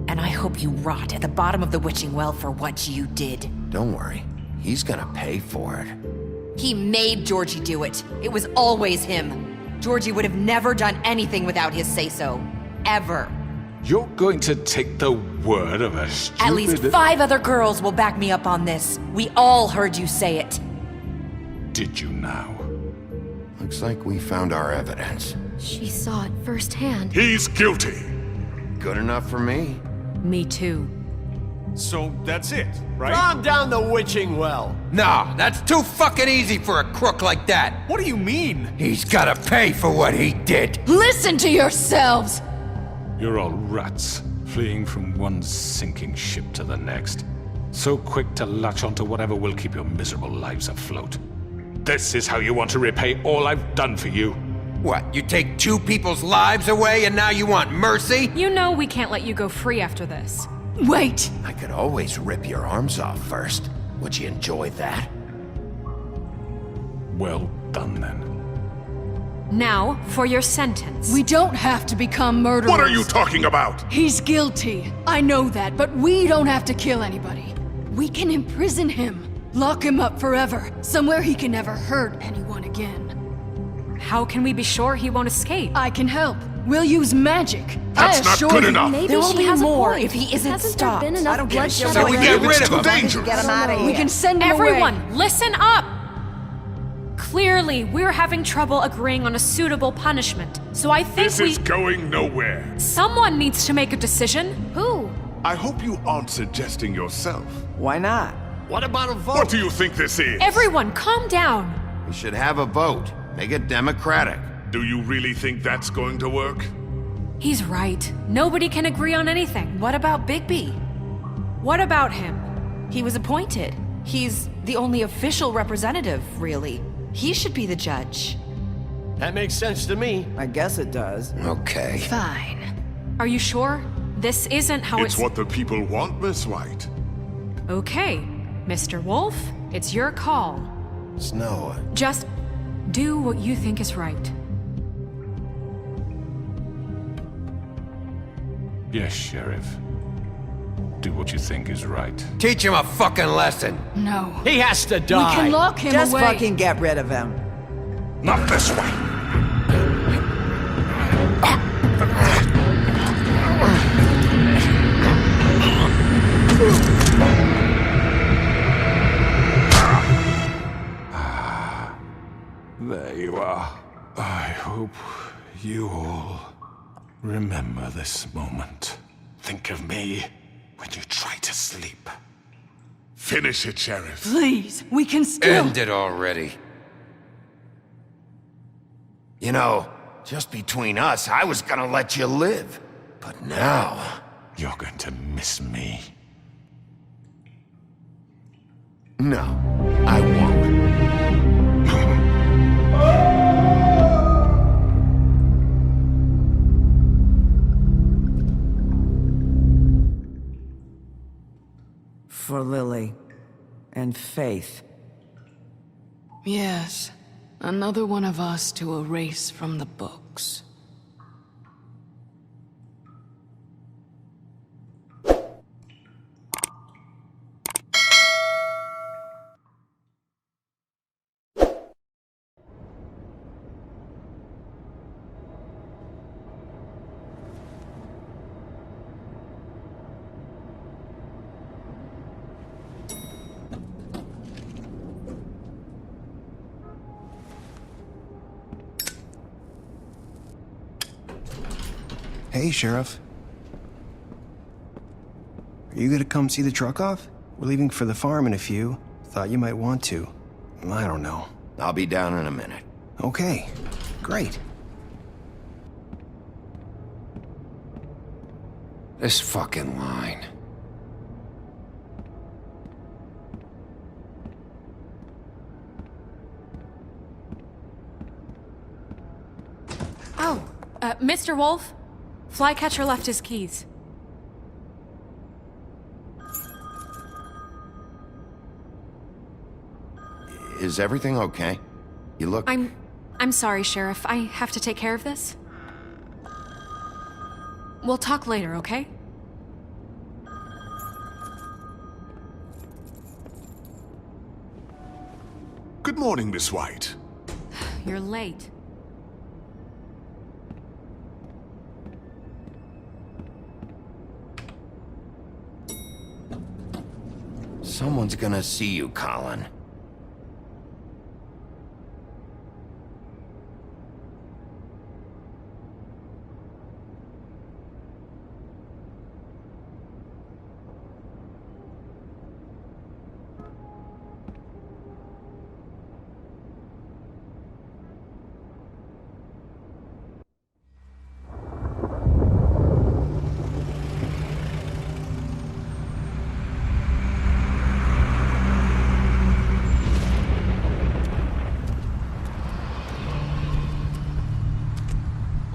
And I hope you rot at the bottom of the witching well for what you did. Don't worry. He's gonna pay for it. He made Georgie do it. It was always him. Georgie would have never done anything without his say-so. Ever. You're going to take the word of a stupid... At least 5 other girls will back me up on this. We all heard you say it. Did you now? Looks like we found our evidence. She saw it firsthand. He's guilty. Good enough for me. Me too. So that's it, right? Calm down the witching well. No, that's too fucking easy for a crook like that. What do you mean? He's gotta pay for what he did. Listen to yourselves! You're all rats, fleeing from one sinking ship to the next. So quick to latch onto whatever will keep your miserable lives afloat. This is how you want to repay all I've done for you? What, you take two people's lives away and now you want mercy? You know we can't let you go free after this. Wait! I could always rip your arms off first. Would you enjoy that? Well done, then. Now, for your sentence. We don't have to become murderers. What are you talking about? He's guilty. I know that, but we don't have to kill anybody. We can imprison him. Lock him up forever. Somewhere he can never hurt anyone again. How can we be sure he won't escape? I can help. We'll use magic. That's not good enough. Maybe There will she be has more a point. if he isn't Hasn't stopped. there been enough bloodshed So we already? get rid It's of too him. dangerous. Get him out of here. We can send him Everyone, away. listen up! Clearly, we're having trouble agreeing on a suitable punishment, so I think This is going nowhere. Someone needs to make a decision. Who? I hope you aren't suggesting yourself. Why not? What about a vote? What do you think this is? Everyone, calm down. We should have a vote. Make it democratic. Do you really think that's going to work? He's right. Nobody can agree on anything. What about Bigby? What about him? He was appointed. He's the only official representative, really. He should be the judge. That makes sense to me. I guess it does. Okay. Fine. Are you sure? This isn't how It's what the people want, Miss White. Okay, Mr. Wolf, it's your call. Snow. Just do what you think is right. Yes, Sheriff. Do what you think is right. Teach him a fucking lesson. No. He has to We die. can lock him Just away. fucking get rid of him. Not this way. There you are. I hope you all remember this moment. Think of me when you try to sleep. Finish it, Sheriff. Please, we can still... End it already. You know, just between us, I was gonna let you live. But now... You're going to miss me. No, I won't. For Lily and Faith. Yes. Another one of us to erase from the books. Hey, Sheriff. Are you gonna come see the truck off? We're leaving for the farm in a few. Thought you might want to. I don't know. I'll be down in a minute. Okay, great. This fucking line. Oh, Mr. Wolf? Flycatcher left his keys. Is everything okay? You look... I'm sorry, Sheriff. I have to take care of this. We'll talk later, okay? Good morning, Miss White. You're late. Someone's gonna see you, Colin.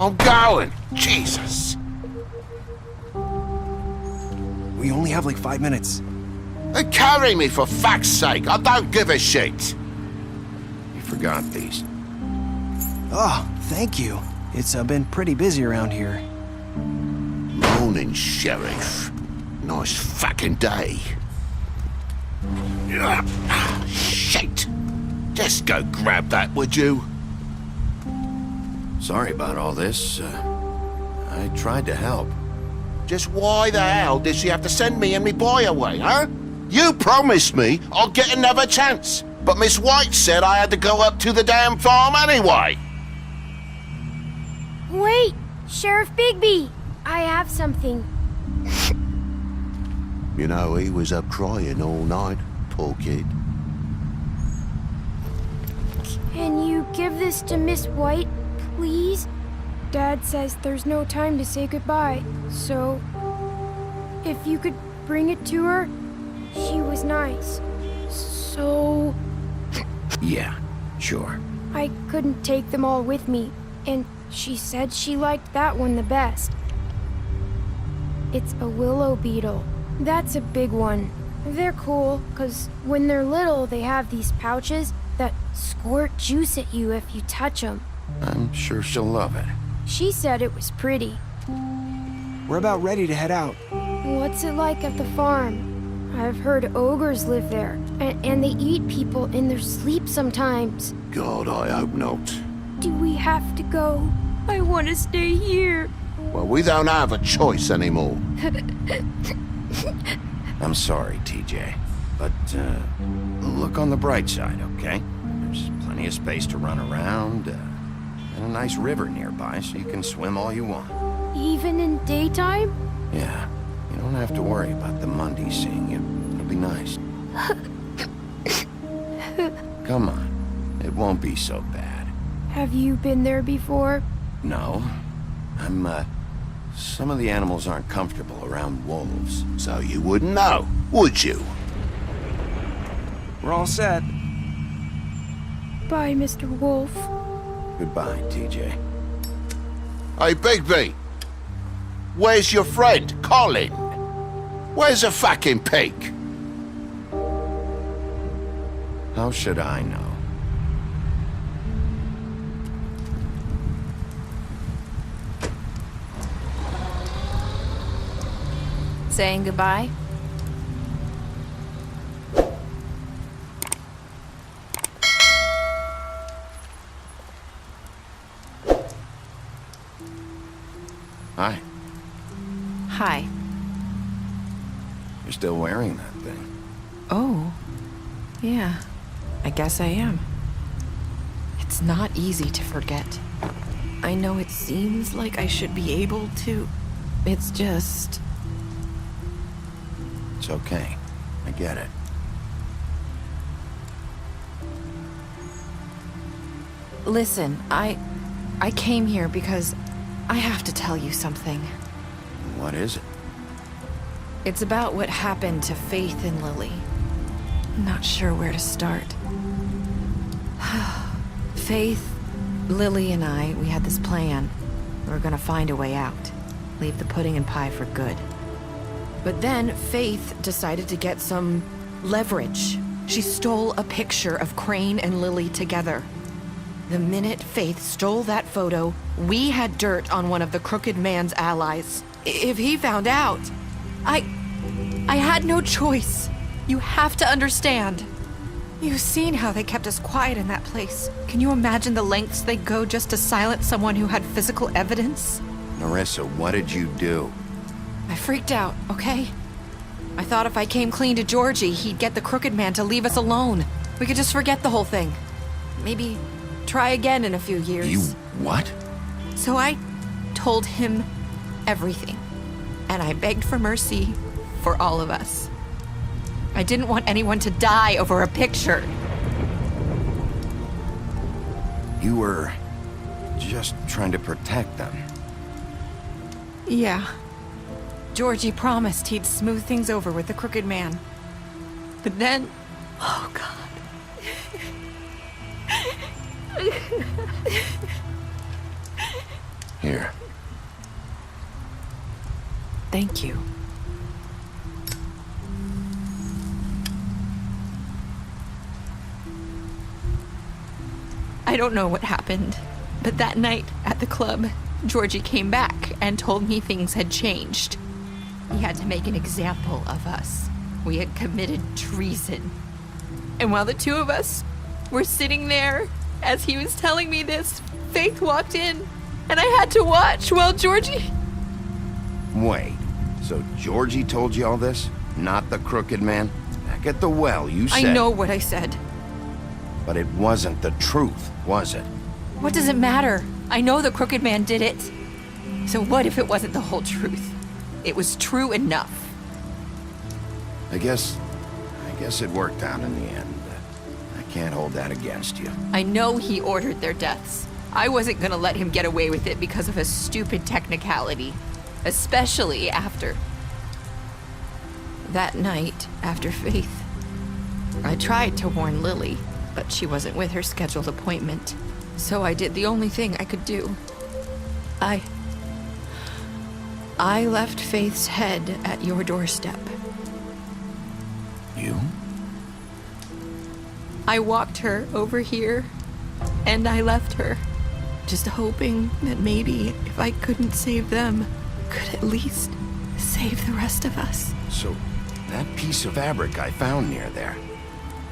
I'm going. Jesus. We only have like 5 minutes. Carry me for fuck's sake. I don't give a shit. You forgot these. Oh, thank you. It's been pretty busy around here. Morning, Sheriff. Nice fucking day. Shit. Just go grab that, would you? Sorry about all this. I tried to help. Just why the hell did she have to send me and me boy away, huh? You promised me I'd get another chance, but Miss White said I had to go up to the damn farm anyway. Wait, Sheriff Bigby, I have something. You know, he was up crying all night, poor kid. Can you give this to Miss White, please? Dad says there's no time to say goodbye, so if you could bring it to her, she was nice. So Yeah, sure. I couldn't take them all with me, and she said she liked that one the best. It's a willow beetle. That's a big one. They're cool, 'cause when they're little, they have these pouches that squirt juice at you if you touch them. I'm sure she'll love it. She said it was pretty. We're about ready to head out. What's it like at the farm? I've heard ogres live there, and they eat people in their sleep sometimes. God, I hope not. Do we have to go? I want to stay here. Well, we don't have a choice anymore. I'm sorry, TJ. But, look on the bright side, okay? There's plenty of space to run around, and a nice river nearby, so you can swim all you want. Even in daytime? Yeah, you don't have to worry about the Mundy seeing you. It'll be nice. Come on, it won't be so bad. Have you been there before? No. Some of the animals aren't comfortable around wolves. So you wouldn't know, would you? We're all set. Bye, Mr. Wolf. Goodbye, TJ. Hey, Bigby. Where's your friend, Colin? Where's the fucking pig? How should I know? Saying goodbye? Hi. Hi. You're still wearing that thing. Oh. Yeah. I guess I am. It's not easy to forget. I know it seems like I should be able to. It's just... It's okay. I get it. Listen, I came here because I have to tell you something. What is it? It's about what happened to Faith and Lily. I'm not sure where to start. Faith, Lily, and I, we had this plan. We were gonna find a way out. Leave the pudding and pie for good. But then Faith decided to get some leverage. She stole a picture of Crane and Lily together. The minute Faith stole that photo, we had dirt on one of the Crooked Man's allies. If he found out, I had no choice. You have to understand. You've seen how they kept us quiet in that place. Can you imagine the lengths they go just to silence someone who had physical evidence? Narissa, what did you do? I freaked out, okay? I thought if I came clean to Georgie, he'd get the Crooked Man to leave us alone. We could just forget the whole thing. Maybe try again in a few years. You what? So I told him everything. And I begged for mercy for all of us. I didn't want anyone to die over a picture. You were just trying to protect them. Yeah. Georgie promised he'd smooth things over with the Crooked Man. But then... Oh, God. Here. Thank you. I don't know what happened, but that night at the club, Georgie came back and told me things had changed. He had to make an example of us. We had committed treason. And while the two of us were sitting there, as he was telling me this, Faith walked in, and I had to watch while Georgie... Wait, so Georgie told you all this? Not the crooked man? Back at the well, you said... I know what I said. But it wasn't the truth, was it? What does it matter? I know the crooked man did it. So what if it wasn't the whole truth? It was true enough. I guess it worked out in the end. I can't hold that against you. I know he ordered their deaths. I wasn't gonna let him get away with it because of a stupid technicality. Especially after... that night, after Faith. I tried to warn Lily, but she wasn't with her scheduled appointment. So I did the only thing I could do. I left Faith's head at your doorstep. You? I walked her over here, and I left her, just hoping that maybe if I couldn't save them, could at least save the rest of us. So, that piece of fabric I found near there,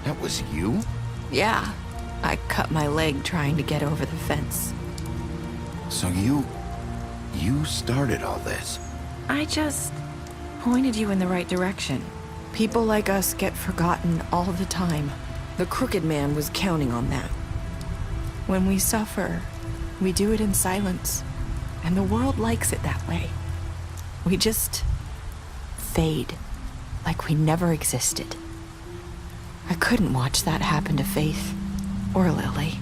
that was you? Yeah, I cut my leg trying to get over the fence. So you started all this? I just pointed you in the right direction. People like us get forgotten all the time. The crooked man was counting on that. When we suffer, we do it in silence, and the world likes it that way. We just fade, like we never existed. I couldn't watch that happen to Faith, or Lily.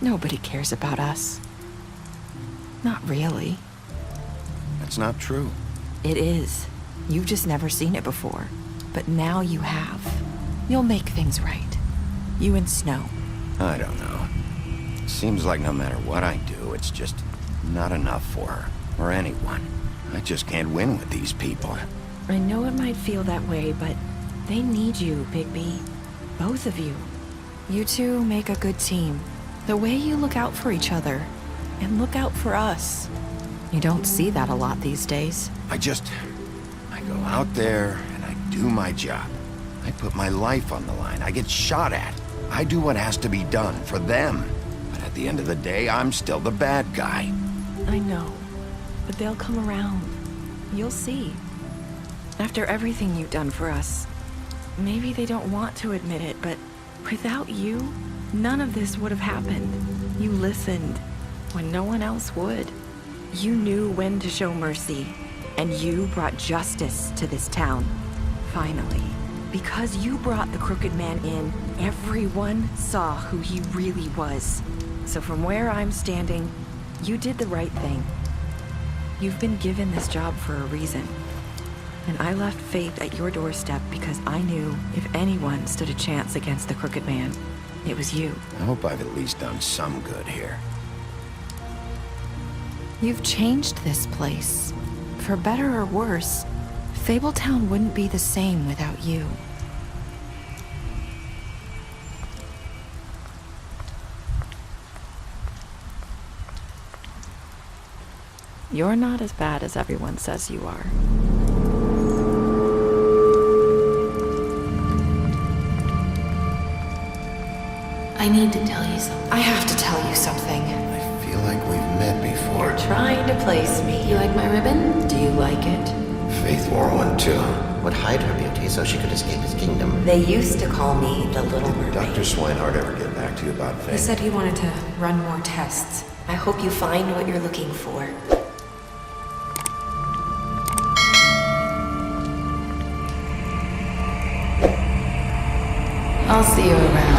Nobody cares about us. Not really. That's not true. It is. You've just never seen it before. But now you have. You'll make things right. You and Snow. I don't know. It seems like no matter what I do, it's just not enough for her, or anyone. I just can't win with these people. I know it might feel that way, but they need you, Bigby. Both of you. You two make a good team. The way you look out for each other, and look out for us. You don't see that a lot these days. I go out there and I do my job. I put my life on the line. I get shot at. I do what has to be done for them. But at the end of the day, I'm still the bad guy. I know, but they'll come around. You'll see. After everything you've done for us, maybe they don't want to admit it, but without you, none of this would have happened. You listened when no one else would. You knew when to show mercy, and you brought justice to this town. Finally. Because you brought the crooked man in, everyone saw who he really was. So from where I'm standing, you did the right thing. You've been given this job for a reason. And I left Faith at your doorstep because I knew if anyone stood a chance against the crooked man, it was you. I hope I've at least done some good here. You've changed this place. For better or worse, Fabletown wouldn't be the same without you. You're not as bad as everyone says you are. I need to tell you something. I have to tell you something. I feel like we've met before. You're trying to place me. You like my ribbon? Do you like it? Faith wore one too. Would hide her beauty so she could escape his kingdom. They used to call me the Little Mermaid. Dr. Swinehart ever get back to you about Faith? He said he wanted to run more tests. I hope you find what you're looking for. I'll see you around.